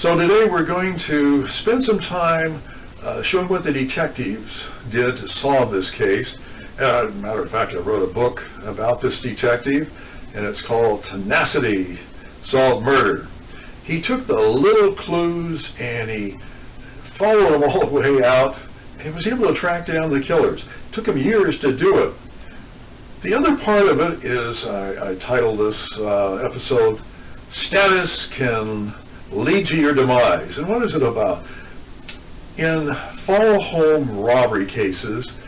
So today we're going to spend some time showing what the detectives did to solve this case. Matter of fact, I wrote a book about this detective, and it's called TENACITY Solved Murder. He took the little clues and he followed them all the way out, and he was able to track down the killers. It took him years to do it. The other part of it is, I titled this episode, Status Can Lead to Your Demise. And what is it about? In follow home robbery cases,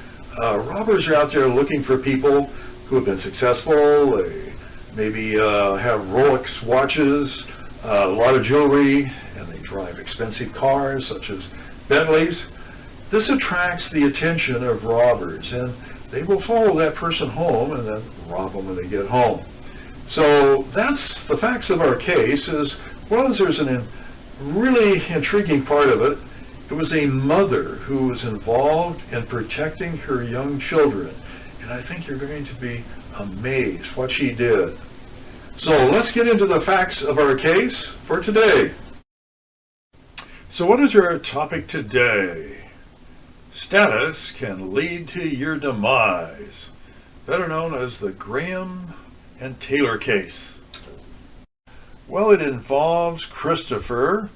robbers are out there looking for people who have been successful. They maybe have Rolex watches, a lot of jewelry, and they drive expensive cars such as Bentley's. This attracts the attention of robbers, and they will follow that person home and then rob them when they get home. So that's the facts of our case. As well as there's a really intriguing part of it. It was a mother who was involved in protecting her young children. And I think you're going to be amazed what she did. So let's get into the facts of our case for today. So what is our topic today? Status can lead to your demise, better known as the Graham and Taylor case. Well, it involves Christopher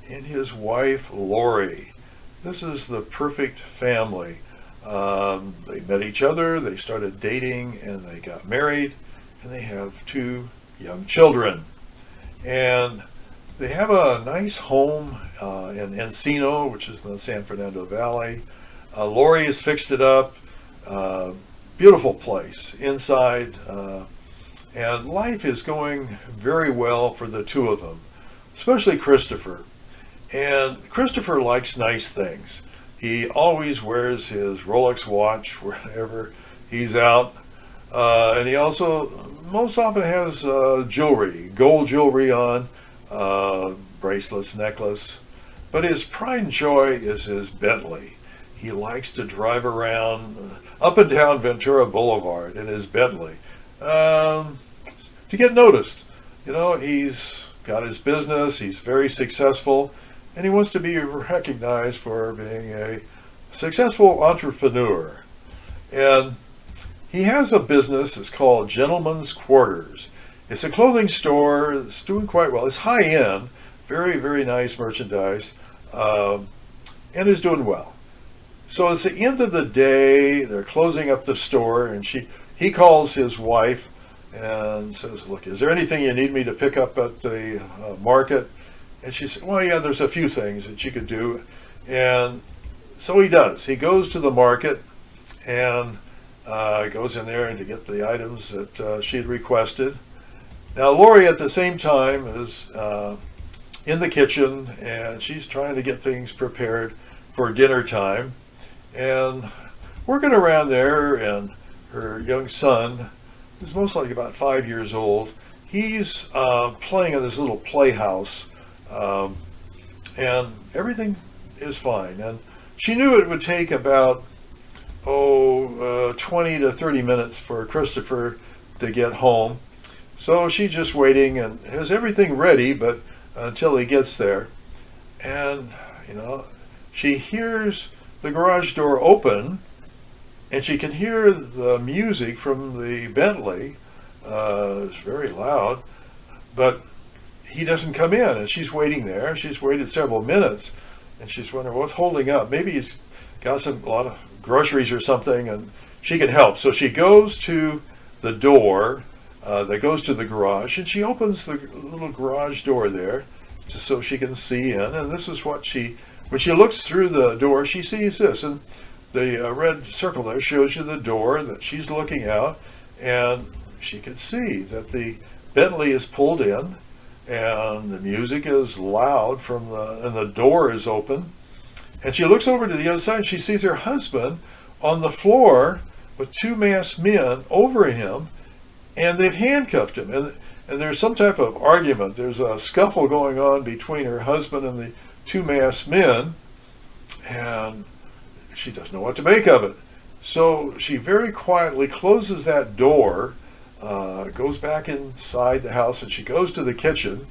and his wife, Lori. This is the perfect family. They met each other, they started dating, and they got married, and they have 2 young children. And they have a nice home in Encino, which is in the San Fernando Valley. Lori has fixed it up. Beautiful place inside. And life is going very well for the 2 of them, especially Christopher. And Christopher likes nice things. He always wears his Rolex watch whenever he's out. And he also most often has jewelry, gold jewelry on, bracelets, necklace. But his pride and joy is his Bentley. He likes to drive around up and down Ventura Boulevard in his Bentley. To get noticed. You know, he's got his business, he's very successful, and he wants to be recognized for being a successful entrepreneur. And he has a business that's called Gentleman's Quarters. It's a clothing store that's doing quite well. It's high-end, very, very nice merchandise, and is doing well. So it's the end of the day, they're closing up the store, and he calls his wife and says, look, is there anything you need me to pick up at the market? And she said, well, yeah, there's a few things that you could do. And so he does. He goes to the market and goes in there and to get the items that she had requested. Now, Lori at the same time is in the kitchen, and she's trying to get things prepared for dinner time. And working around there, and her young son, who's most likely about 5 years old, he's playing in this little playhouse, and everything is fine. And she knew it would take about 20 to 30 minutes for Christopher to get home. So she's just waiting and has everything ready, but until he gets there. And, you know, she hears the garage door open, and she can hear the music from the Bentley. It's very loud, but he doesn't come in, and she's waiting there. She's waited several minutes, and she's wondering what's holding up. Maybe he's got a lot of groceries or something, and she can help. So she goes to the door that goes to the garage, and she opens the little garage door there just so she can see in. And this is what when she looks through the door, she sees this. And the red circle there shows you the door that she's looking out, and she can see that the Bentley is pulled in, and the music is loud and the door is open. And she looks over to the other side, and she sees her husband on the floor with 2 masked men over him, and they've handcuffed him. And there's some type of argument. There's a scuffle going on between her husband and the 2 masked men, and she doesn't know what to make of it. So she very quietly closes that door, goes back inside the house, and she goes to the kitchen.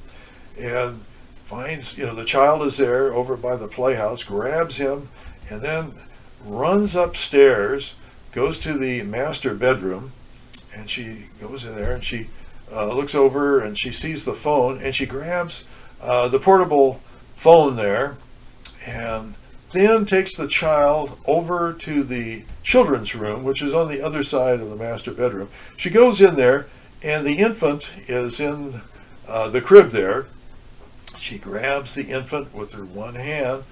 And finds, the child is there over by the playhouse, grabs him, and then runs upstairs, goes to the master bedroom, and she goes in there and she looks over and she sees the phone, and she grabs the portable phone there, and then takes the child over to the children's room, which is on the other side of the master bedroom. She goes in there, and the infant is in the crib there. She grabs the infant with her one hand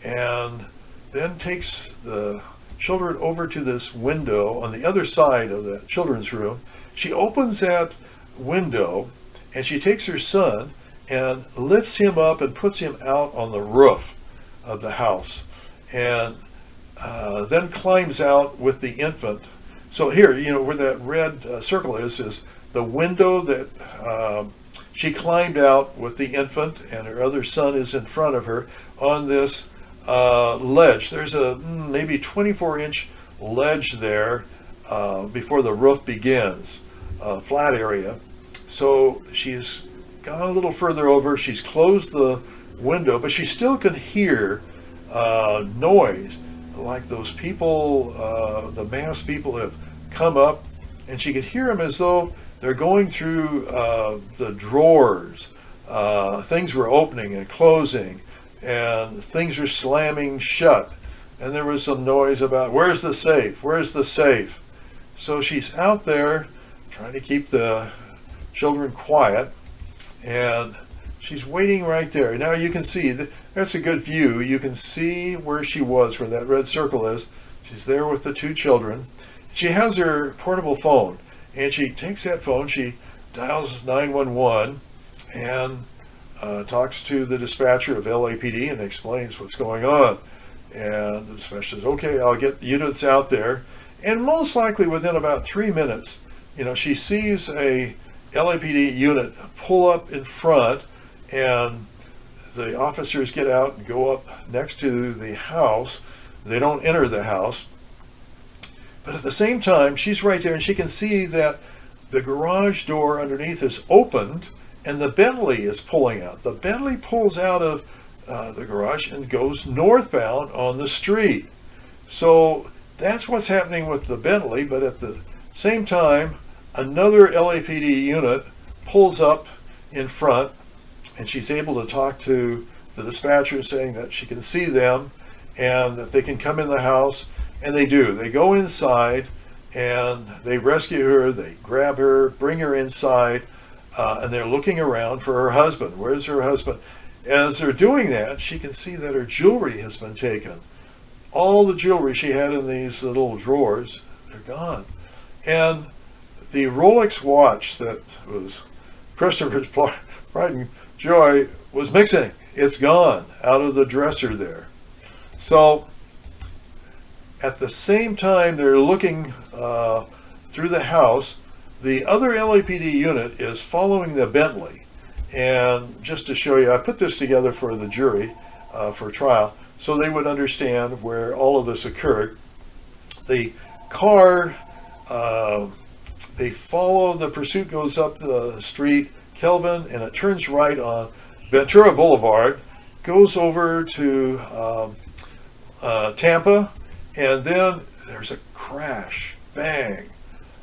and then takes the children over to this window on the other side of the children's room. She opens that window and she takes her son and lifts him up and puts him out on the roof of the house, and then climbs out with the infant. So here, where that red circle is the window that she climbed out with the infant, and her other son is in front of her on this ledge. There's a maybe 24-inch ledge there before the roof begins, flat area. So she's gone a little further over. She's closed the window, but she still can hear noise, like those people, the masked people have come up, and she could hear them as though they're going through the drawers. Things were opening and closing, and things were slamming shut. And there was some noise about, where's the safe? Where's the safe? So she's out there trying to keep the children quiet, and she's waiting right there. Now you can see, that's a good view. You can see where she was, where that red circle is. She's there with the two children. She has her portable phone, and she takes that phone, she dials 911 and talks to the dispatcher of LAPD and explains what's going on. And the dispatcher says, okay, I'll get units out there. And most likely within about 3 minutes, she sees a LAPD unit pull up in front, and the officers get out and go up next to the house. They don't enter the house. But at the same time, she's right there, and she can see that the garage door underneath is opened, and the Bentley is pulling out. The Bentley pulls out of the garage and goes northbound on the street. So that's what's happening with the Bentley, but at the same time, another LAPD unit pulls up in front, and she's able to talk to the dispatcher, saying that she can see them and that they can come in the house. And they do. They go inside and they rescue her, they grab her, bring her inside, and they're looking around for her husband. Where's her husband? As they're doing that, she can see that her jewelry has been taken. All the jewelry she had in these little drawers, they're gone. And the Rolex watch that was Christopher's pride and joy was missing. It's gone out of the dresser there. So at the same time they're looking through the house, the other LAPD unit is following the Bentley. And just to show you, I put this together for the jury for trial so they would understand where all of this occurred. The car, they follow, the pursuit goes up the street, Kelvin, and it turns right on Ventura Boulevard, goes over to Tampa, and then there's a crash, bang.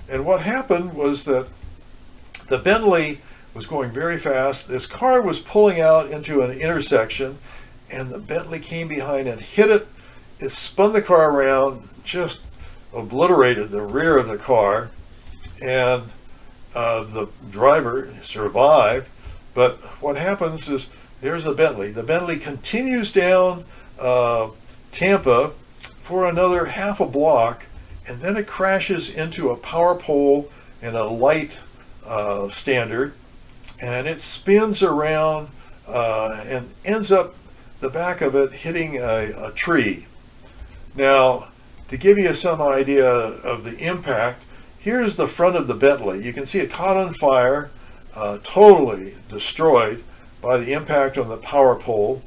And what happened was that the Bentley was going very fast. This car was pulling out into an intersection, and the Bentley came behind and hit it. It spun the car around, just obliterated the rear of the car, and the driver survived. But what happens is, there's the Bentley. The Bentley continues down Tampa for another half a block, and then it crashes into a power pole and a light standard, and it spins around and ends up the back of it hitting a tree. Now, to give you some idea of the impact, here's the front of the Bentley. You can see it caught on fire, totally destroyed by the impact on the power pole.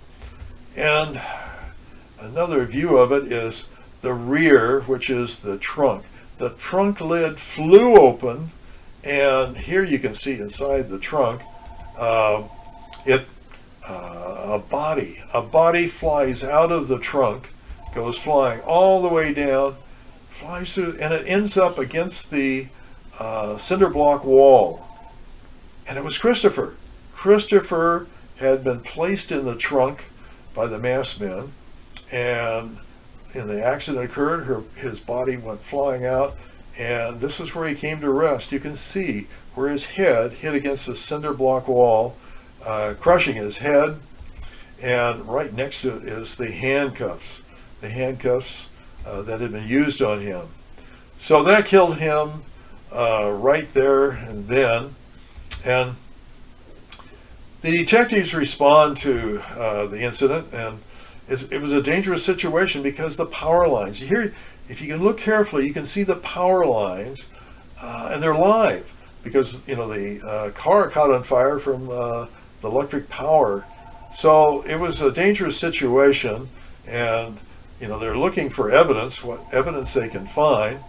And another view of it is the rear, which is the trunk. The trunk lid flew open, and here you can see inside the trunk, it a body flies out of the trunk, goes flying all the way down, flies through, and it ends up against the cinder block wall. And it was Christopher. Christopher had been placed in the trunk by the masked men, and the accident occurred. His body went flying out, and this is where he came to rest. You can see where his head hit against the cinder block wall, crushing his head, and right next to it is the handcuffs that had been used on him. So that killed him right there and then. And the detectives respond to the incident, and it was a dangerous situation because the power lines. Here, if you can look carefully, you can see the power lines, and they're live because the car caught on fire from the electric power. So it was a dangerous situation, and they're looking for evidence, what evidence they can find.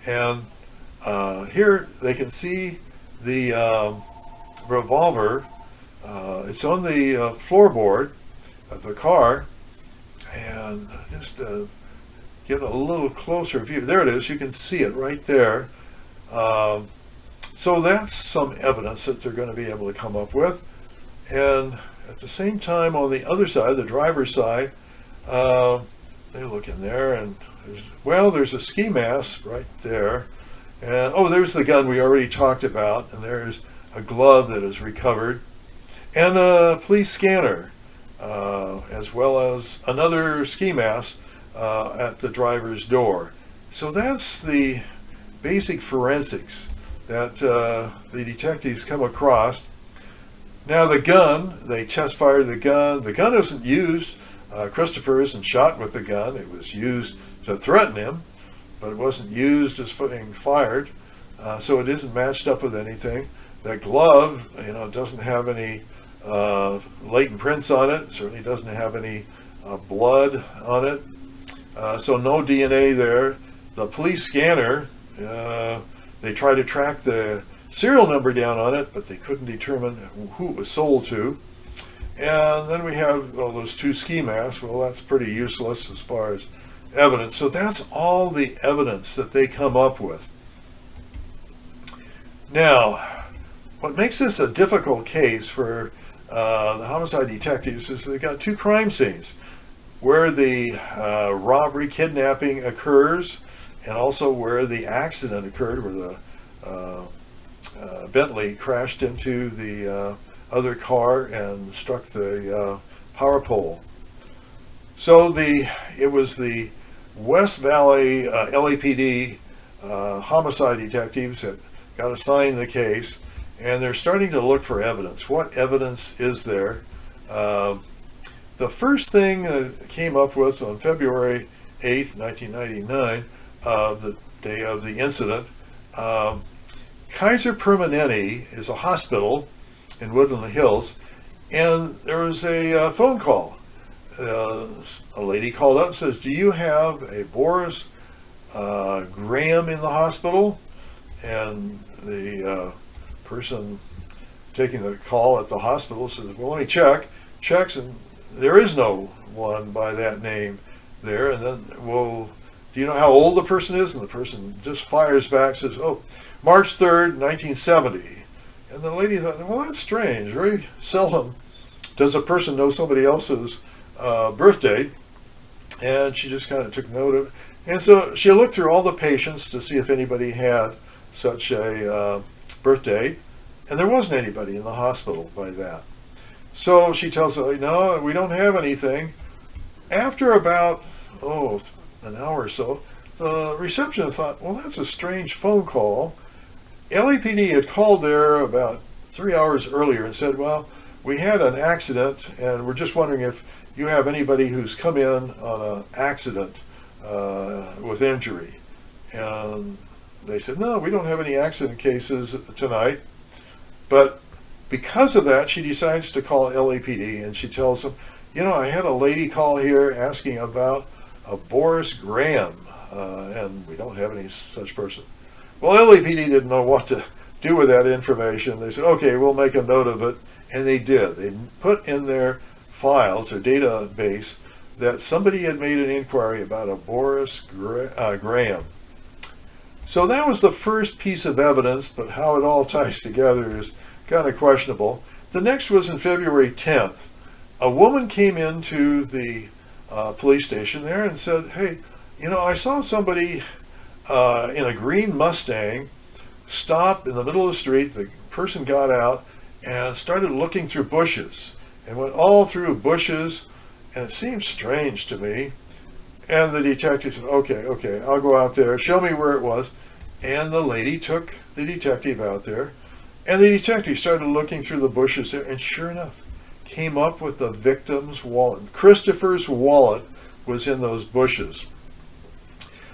And here they can see the revolver. It's on the floorboard of the car, and just get a little closer view. There it is. You can see it right there. So that's some evidence that they're going to be able to come up with. And at the same time, on the other side, the driver's side, they look in there, and there's a ski mask right there. And there's the gun we already talked about, and there's a glove that is recovered, and a police scanner, as well as another ski mask at the driver's door. So that's the basic forensics that the detectives come across. Now the gun, they test fired the gun. The gun isn't used. Christopher isn't shot with the gun. It was used to threaten him, but it wasn't used as being fired. So it isn't matched up with anything. That glove, doesn't have any latent prints on it. It certainly doesn't have any blood on it. So no DNA there. The police scanner, they tried to track the serial number down on it, but they couldn't determine who it was sold to. And then we have those two ski masks. Well, that's pretty useless as far as evidence. So that's all the evidence that they come up with. Now, what makes this a difficult case for the homicide detectives is they've got two crime scenes where the robbery, kidnapping occurs, and also where the accident occurred, where the Bentley crashed into the other car and struck the power pole. So it was the West Valley LAPD homicide detectives that got assigned the case, and they're starting to look for evidence. What evidence is there? The first thing that came up with on February 8th, 1999, the day of the incident, Kaiser Permanente is a hospital in Woodland Hills, and there was a phone call. A lady called up and says, "Do you have a Boris Graham in the hospital?" And the person taking the call at the hospital says, "Well, let me check." Checks, and there is no one by that name there. And then, "Well, do you know how old the person is?" And the person just fires back, says, "Oh, March 3rd, 1970. And the lady thought, well, that's strange. Very seldom does a person know somebody else's birthday. And she just kind of took note of it. And so she looked through all the patients to see if anybody had such a birthday. And there wasn't anybody in the hospital by that. So she tells her, "No, we don't have anything." After about, an hour or so, the receptionist thought, well, that's a strange phone call. LAPD had called there about 3 hours earlier and said, "Well, we had an accident, and we're just wondering if you have anybody who's come in on an accident with injury." And they said, "No, we don't have any accident cases tonight." But because of that, she decides to call LAPD, and she tells them, "I had a lady call here asking about a Boris Graham, and we don't have any such person." Well, LAPD didn't know what to do with that information. They said, okay, we'll make a note of it. And they did. They put in their files, their database, that somebody had made an inquiry about a Boris Graham. So that was the first piece of evidence, but how it all ties together is kind of questionable. The next was in February 10th. A woman came into the police station there and said, hey, you know, I saw somebody in a green Mustang stop in the middle of the street. The person got out and started looking through bushes and went all through bushes, and it seemed strange to me. And the detective said, okay, I'll go out there, show me where it was. And the lady took the detective out there, and the detective started looking through the bushes there, and sure enough, came up with the victim's wallet. Christopher's wallet was in those bushes.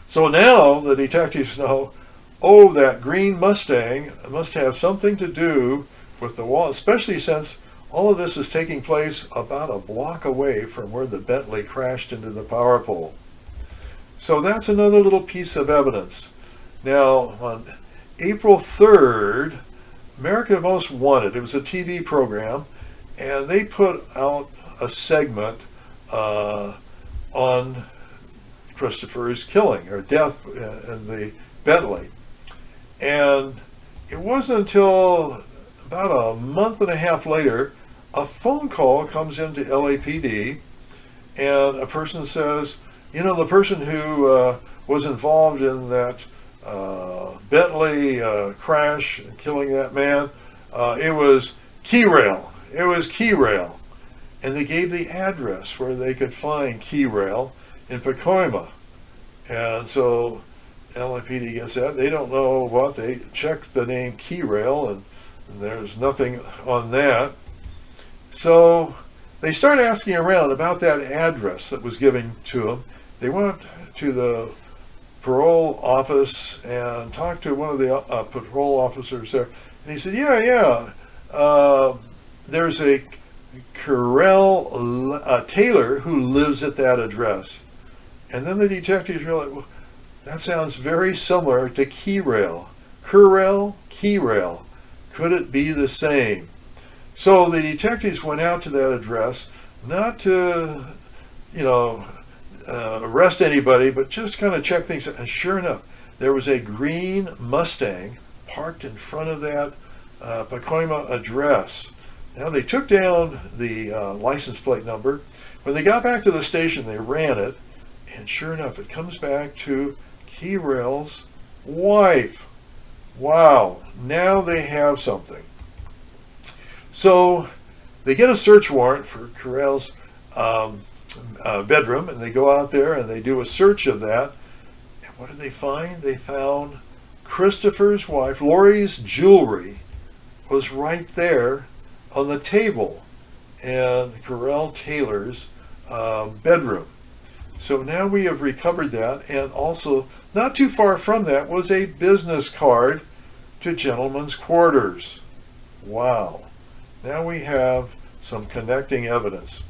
So now the detectives know, oh, that green Mustang must have something to do with the wallet, especially since all of this is taking place about a block away from where the Bentley crashed into the power pole. So that's another little piece of evidence. Now, on April 3rd, America Most Wanted, it was a TV program, and they put out a segment on Christopher's killing or death in the Bentley. And it wasn't until about a month and a half later, a phone call comes into LAPD, and a person says, you know, the person who was involved in that Bentley crash and killing that man, it was Keyrail. It was Keyrail. And they gave the address where they could find Keyrail in Pacoima. And so LAPD gets that. They don't know what. They check the name Keyrail, and there's nothing on that. So they start asking around about that address that was given to them. They went to the parole office and talked to one of the parole officers there. And he said, yeah, there's a Carell Taylor who lives at that address. And then the detectives realized, well, that sounds very similar to Keyrail. Keyrail. Could it be the same? So the detectives went out to that address, not to, arrest anybody, but just kind of check things out. And sure enough, there was a green Mustang parked in front of that Pacoima address. Now they took down the license plate number. When they got back to the station, they ran it, and sure enough, it comes back to Keyrail's wife. Wow, now they have something. So they get a search warrant for Keyrail's bedroom, and they go out there and they do a search of that. And what did they find? They found Christopher's wife, Lori's jewelry, was right there on the table in Carell Taylor's bedroom. So now we have recovered that, and also not too far from that was a business card to gentlemen's quarters. Wow. Now we have some connecting evidence.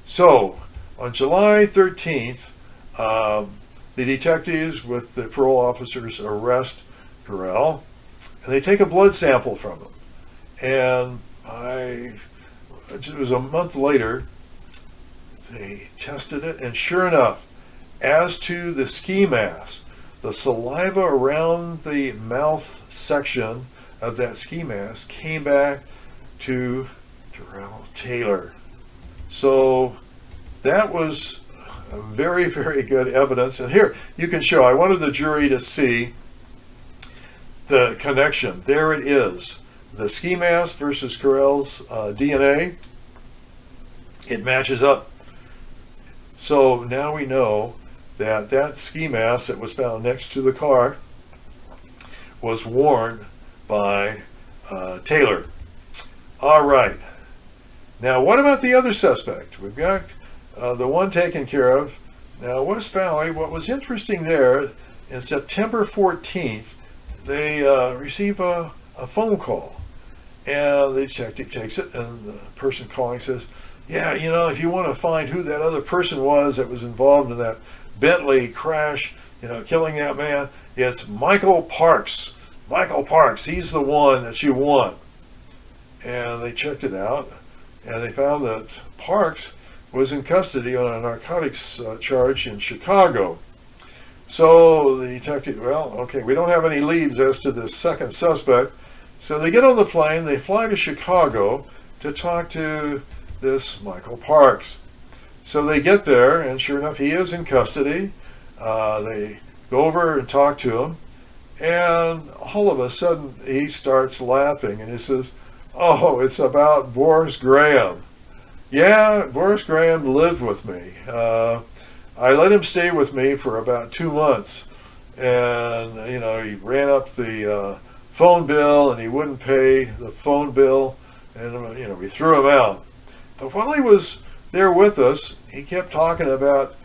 So on July 13th, the detectives with the parole officers arrest Carell, and they take a blood sample from him. And it was a month later, they tested it, and sure enough, as to the ski mask, the saliva around the mouth section of that ski mask came back to Carell Taylor. So that was very, very good evidence. And here you can show, I wanted the jury to see the connection. There it is. The ski mask versus Carell's DNA. It matches up. So now we know that that ski mask that was found next to the car was worn by Taylor. All right. Now, what about the other suspect? We've got the one taken care of. Now, West Valley, what was interesting there, in September 14th, they receive a phone call. And the detective takes it, and the person calling says, yeah, if you want to find who that other person was that was involved in that Bentley crash, killing that man, it's Michael Parks. Michael Parks, he's the one that you want. And they checked it out, and they found that Parks was in custody on a narcotics charge in Chicago. So the detective, well, okay, we don't have any leads as to this second suspect. So they get on the plane, they fly to Chicago to talk to this Michael Parks. So they get there, and sure enough, he is in custody. They go over and talk to him, and all of a sudden he starts laughing, and he says, "Oh, it's about Boris Graham. Yeah, Boris Graham lived with me. I let him stay with me for about 2 months, and he ran up the phone bill, and he wouldn't pay the phone bill, and we threw him out. But while he was there with us, he kept talking about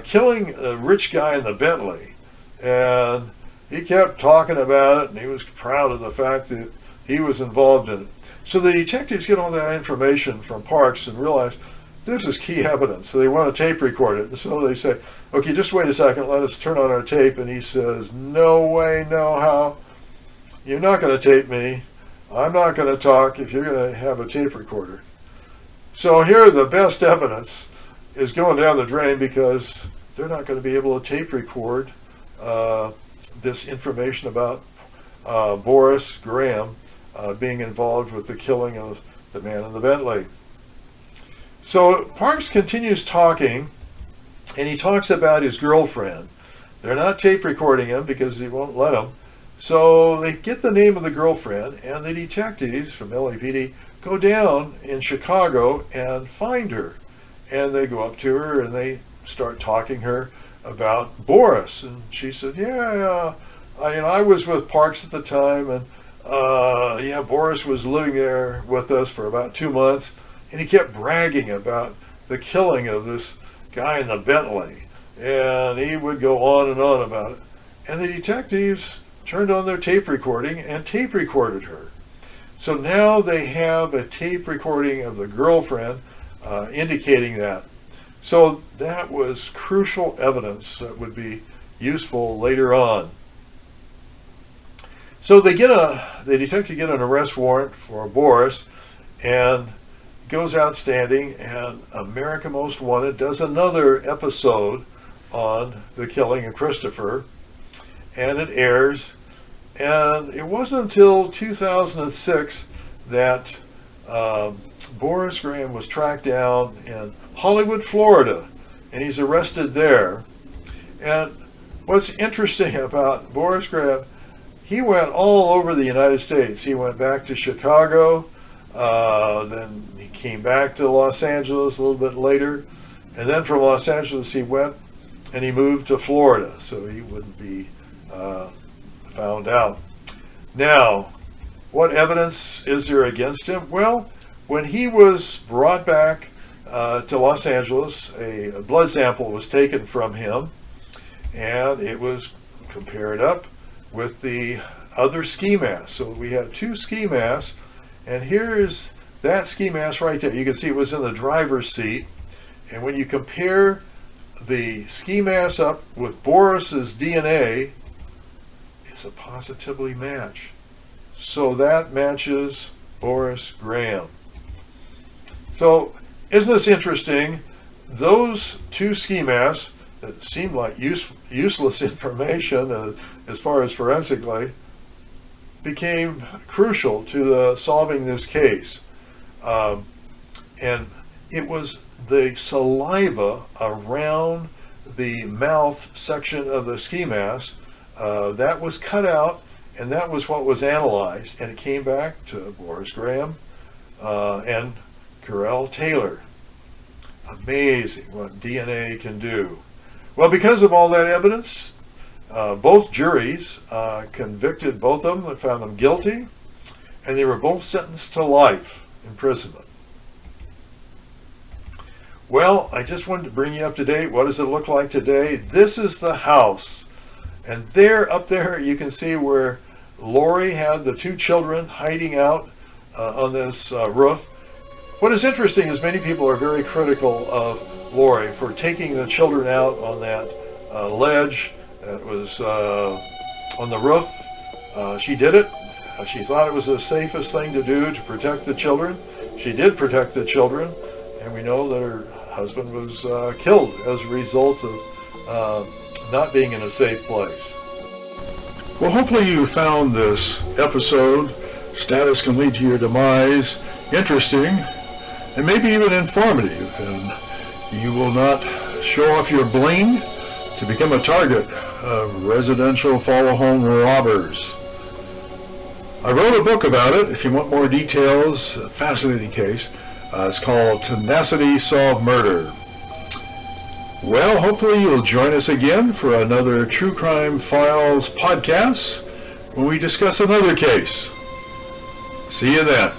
killing a rich guy in the Bentley, and he kept talking about it, and he was proud of the fact that he was involved in it." So the detectives get all that information from Parks and realize this is key evidence. So they want to tape record it. And so they say, "Okay, just wait a second, let us turn on our tape." And he says, "No way, no how. You're not going to tape me. I'm not going to talk if you're going to have a tape recorder." So here the best evidence is going down the drain because they're not going to be able to tape record this information about Boris Graham being involved with the killing of the man in the Bentley. So Parks continues talking, and he talks about his girlfriend. They're not tape recording him because he won't let them. So they get the name of the girlfriend, and the detectives from LAPD go down in Chicago and find her. And they go up to her, and they start talking her about Boris. And she said, "Yeah, I was with Parks at the time, and Boris was living there with us for about 2 months, and he kept bragging about the killing of this guy in the Bentley, and he would go on and on about it." And the detectives turned on their tape recording and tape recorded her. So now they have a tape recording of the girlfriend indicating that. So that was crucial evidence that would be useful later on. So the detective get an arrest warrant for Boris, and goes outstanding, and America Most Wanted does another episode on the killing of Christopher, and it airs. And it wasn't until 2006 that Boris Graham was tracked down in Hollywood, Florida, and he's arrested there. And what's interesting about Boris Graham, he went all over the United States. He went back to Chicago, then he came back to Los Angeles a little bit later, and then from Los Angeles he went and he moved to Florida so he wouldn't be found out. Now, what evidence is there against him? Well, when he was brought back to Los Angeles, a blood sample was taken from him, and it was compared up with the other ski mask. So we had 2 ski masks, and here's that ski mask right there. You can see it was in the driver's seat, and when you compare the ski mask up with Boris's DNA, it's a positively match. So that matches Boris Graham. So isn't this interesting? Those 2 ski masks that seemed like useless information as far as forensically became crucial to solving this case. And it was the saliva around the mouth section of the ski mask that was cut out, and that was what was analyzed, and it came back to Boris Graham and Corell Taylor. Amazing what DNA can do. Well, because of all that evidence, both juries convicted both of them and found them guilty, and they were both sentenced to life imprisonment. Well, I just wanted to bring you up to date. What does it look like today? This is the house. And there, up there, you can see where Lori had the 2 children hiding out on this roof. What is interesting is many people are very critical of Lori for taking the children out on that ledge that was on the roof. She did it. She thought it was the safest thing to do to protect the children. She did protect the children, and we know that her husband was killed as a result of not being in a safe place. Well, hopefully you found this episode, Status Can Lead to Your Demise, interesting and maybe even informative, and you will not show off your bling to become a target of residential follow home robbers. I wrote a book about it. If you want more details, a fascinating case. It's called TENACITY Solved Murder. Well, hopefully you'll join us again for another True Crime Files podcast when we discuss another case. See you then.